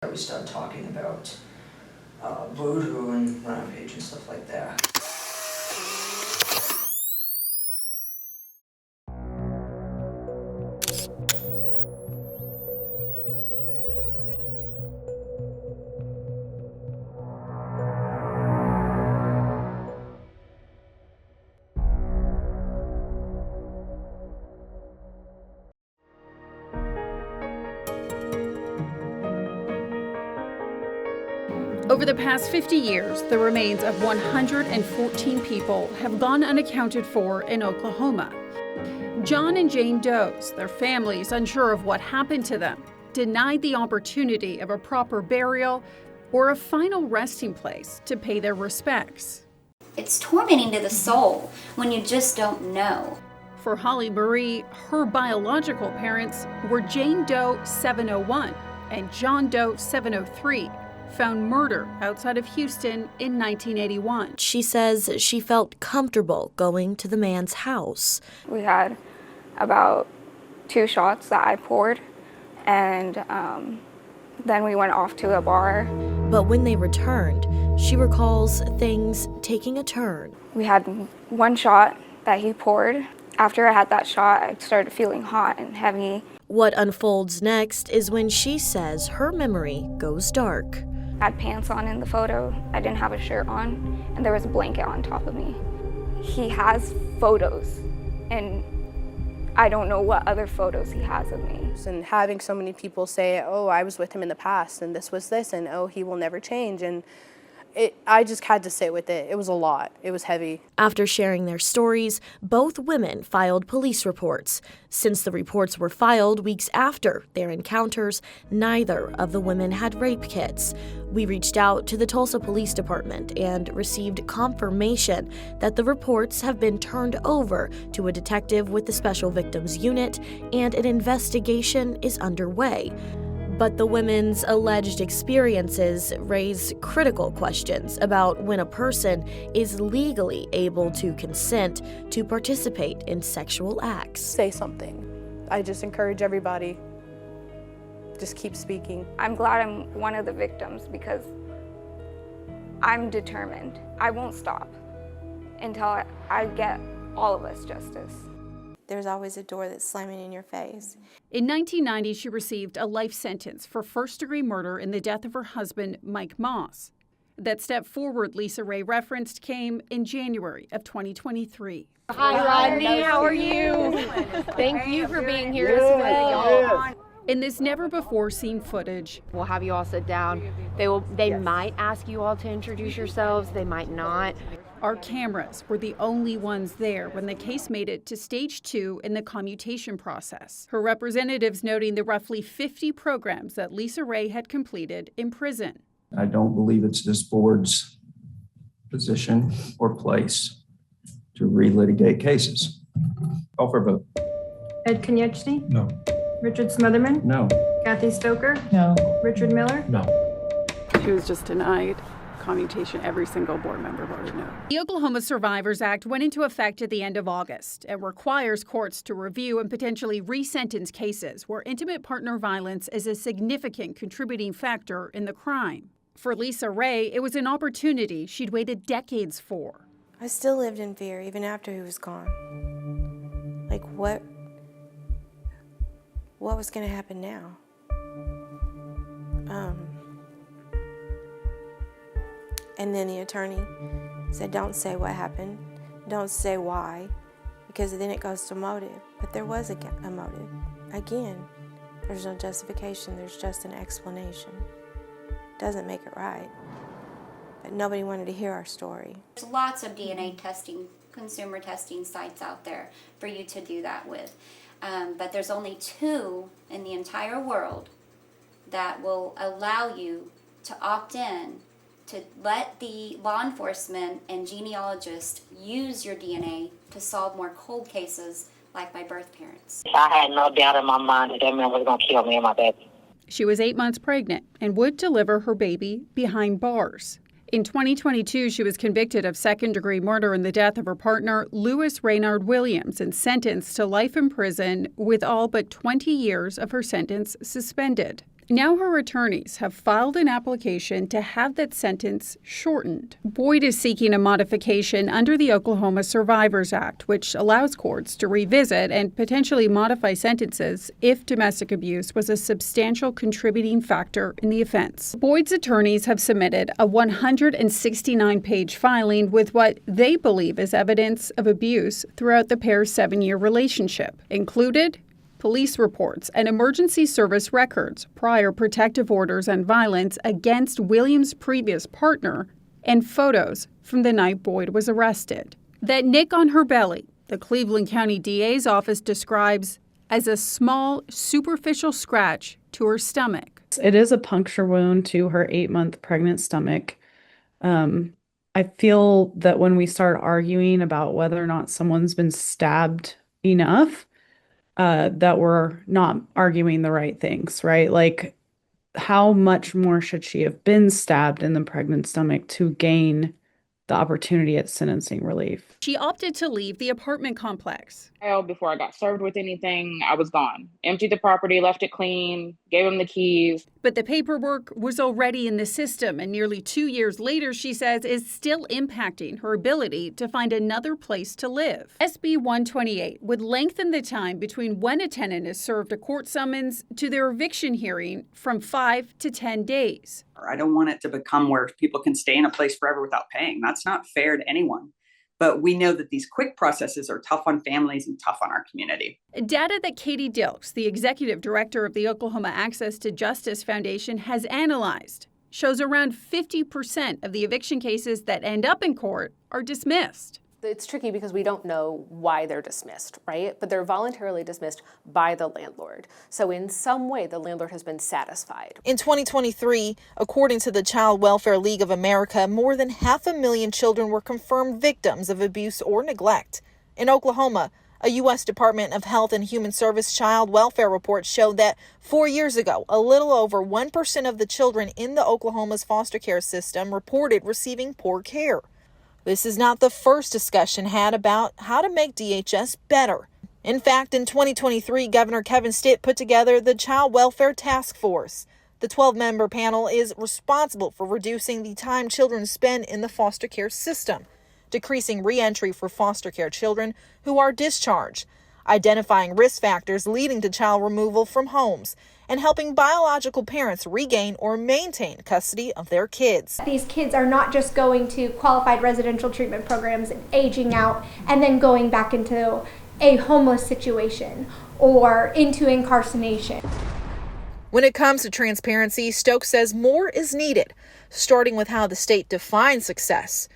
We started talking about voodoo and rampage and stuff like that. Over the past 50 years, the remains of 114 people have gone unaccounted for in Oklahoma. John and Jane Doe's, their families unsure of what happened to them, denied the opportunity of a proper burial or a final resting place to pay their respects. It's tormenting to the soul when you just don't know. For Holly Marie, her biological parents were Jane Doe 701 and John Doe 703, found murdered outside of Houston in 1981. She says she felt comfortable going to the man's house. We had about 2 shots that I poured, and then we went off to a bar. But when they returned, she recalls things taking a turn. We had 1 shot that he poured. After I had that shot, I started feeling hot and heavy. What unfolds next is when she says her memory goes dark. I had pants on in the photo. I didn't have a shirt on, and there was a blanket on top of me. He has photos, and I don't know what other photos he has of me. And having so many people say, oh, I was with him in the past, and this was this, and oh, he will never change, and I just had to sit with it. It was a lot. It was heavy. After sharing their stories, both women filed police reports. Since the reports were filed weeks after their encounters, neither of the women had rape kits. We reached out to the Tulsa Police Department and received confirmation that the reports have been turned over to a detective with the Special Victims Unit and an investigation is underway. But the women's alleged experiences raise critical questions about when a person is legally able to consent to participate in sexual acts. Say something. I just encourage everybody, just keep speaking. I'm glad I'm one of the victims because I'm determined. I won't stop until I get all of us justice. There's always a door that's slamming in your face. In 1990, she received a life sentence for first-degree murder in the death of her husband, Mike Moss. That step forward Lisa Ray referenced came in January of 2023. Hi, Rodney. How are you? Thank you for being here as well. In this never-before-seen footage, We'll have you all sit down. They might ask you all to introduce yourselves. They might not. our cameras were the only ones there when the case made it to stage 2 in the commutation process. Her representatives noting the roughly 50 programs that Lisa Ray had completed in prison. I don't believe it's this board's position or place to relitigate cases. Call for a vote. Ed Konieczny? No. Richard Smotherman? No. Kathy Stoker? No. Richard Miller? No. She was just denied commutation. Every single board member voted no. The Oklahoma Survivors Act went into effect at the end of August and requires courts to review and potentially re-sentence cases where intimate partner violence is a significant contributing factor in the crime. For Lisa Ray, it was an opportunity she'd waited decades for. I still lived in fear even after he was gone. Like, what was going to happen now? And then the attorney said, don't say what happened, don't say why, because then it goes to motive. But there was a motive. Again, there's no justification, there's just an explanation. Doesn't make it right. But nobody wanted to hear our story. There's lots of DNA testing, consumer testing sites out there for you to do that with. But there's only 2 in the entire world that will allow you to opt in to let the law enforcement and genealogists use your DNA to solve more cold cases like my birth parents. I had no doubt in my mind that man was going to kill me and my baby. She was 8 months pregnant and would deliver her baby behind bars. In 2022, she was convicted of second-degree murder in the death of her partner, Lewis Raynard Williams, and sentenced to life in prison with all but 20 years of her sentence suspended. Now her attorneys have filed an application to have that sentence shortened. Boyd is seeking a modification under the Oklahoma Survivors Act, which allows courts to revisit and potentially modify sentences if domestic abuse was a substantial contributing factor in the offense. Boyd's attorneys have submitted a 169-page filing with what they believe is evidence of abuse throughout the pair's 7-year relationship. Included police reports and emergency service records, prior protective orders and violence against Williams' previous partner, and photos from the night Boyd was arrested. That nick on her belly, the Cleveland County DA's office describes as a small, superficial scratch to her stomach. It is a puncture wound to her 8-month pregnant stomach. I feel that when we start arguing about whether or not someone's been stabbed enough, that we're not arguing the right things, right? Like, how much more should she have been stabbed in the pregnant stomach to gain the opportunity at sentencing relief? She opted to leave the apartment complex. Before I got served with anything, I was gone. Emptied the property, left it clean, gave him the keys. But the paperwork was already in the system, and nearly 2 years later, she says, is still impacting her ability to find another place to live. SB 128 would lengthen the time between when a tenant is served a court summons to their eviction hearing from 5 to 10 days. I don't want it to become where people can stay in a place forever without paying. That's not fair to anyone. But we know that these quick processes are tough on families and tough on our community. Data that Katie Dilks, the executive director of the Oklahoma Access to Justice Foundation, has analyzed shows around 50% of the eviction cases that end up in court are dismissed. It's tricky because we don't know why they're dismissed, right? But they're voluntarily dismissed by the landlord. So in some way, the landlord has been satisfied. In 2023, according to the Child Welfare League of America, more than 500,000 children were confirmed victims of abuse or neglect. In Oklahoma, a U.S. Department of Health and Human Service child welfare report showed that 4 years ago, a little over 1% of the children in the Oklahoma's foster care system reported receiving poor care. This is not the first discussion had about how to make DHS better. In fact, in 2023, Governor Kevin Stitt put together the Child Welfare Task Force. The 12-member panel is responsible for reducing the time children spend in the foster care system, decreasing reentry for foster care children who are discharged, identifying risk factors leading to child removal from homes, and helping biological parents regain or maintain custody of their kids. These kids are not just going to qualified residential treatment programs and aging out and then going back into a homeless situation or into incarceration. When it comes to transparency, Stokes says more is needed, starting with how the state defines success.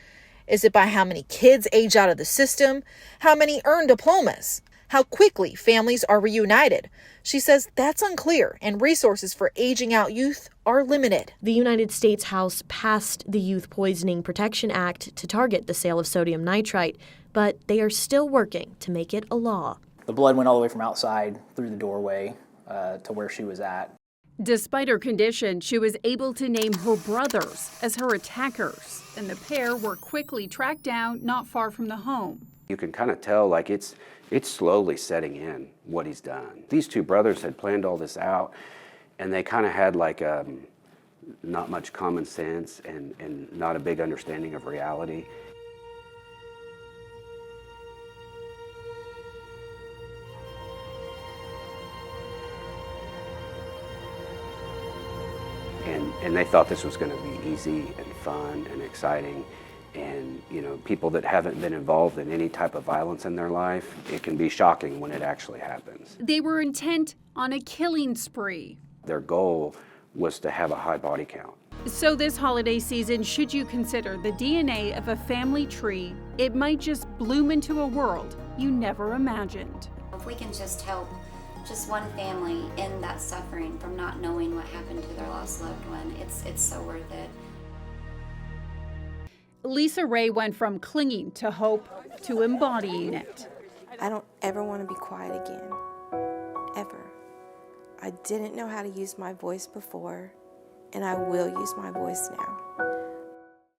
Is it by how many kids age out of the system? How many earn diplomas? How quickly families are reunited? She says that's unclear, and resources for aging out youth are limited. The United States House passed the Youth Poisoning Protection Act to target the sale of sodium nitrite, but they are still working to make it a law. The blood went all the way from outside through the doorway to where she was at. Despite her condition, she was able to name her brothers as her attackers, and the pair were quickly tracked down not far from the home. You can kind of tell, like, it's slowly setting in what he's done. These two brothers had planned all this out, and they kind of had like not much common sense and not a big understanding of reality. And they thought this was going to be easy and fun and exciting. And, you know, people that haven't been involved in any type of violence in their life, it can be shocking when it actually happens. They were intent on a killing spree. Their goal was to have a high body count. So this holiday season, should you consider the DNA of a family tree, it might just bloom into a world you never imagined. If we can just help just one family end that suffering from not knowing what happened to their lost loved one, it's so worth it. Lisa Ray went from clinging to hope to embodying it. I don't ever want to be quiet again, ever. I didn't know how to use my voice before, and I will use my voice now.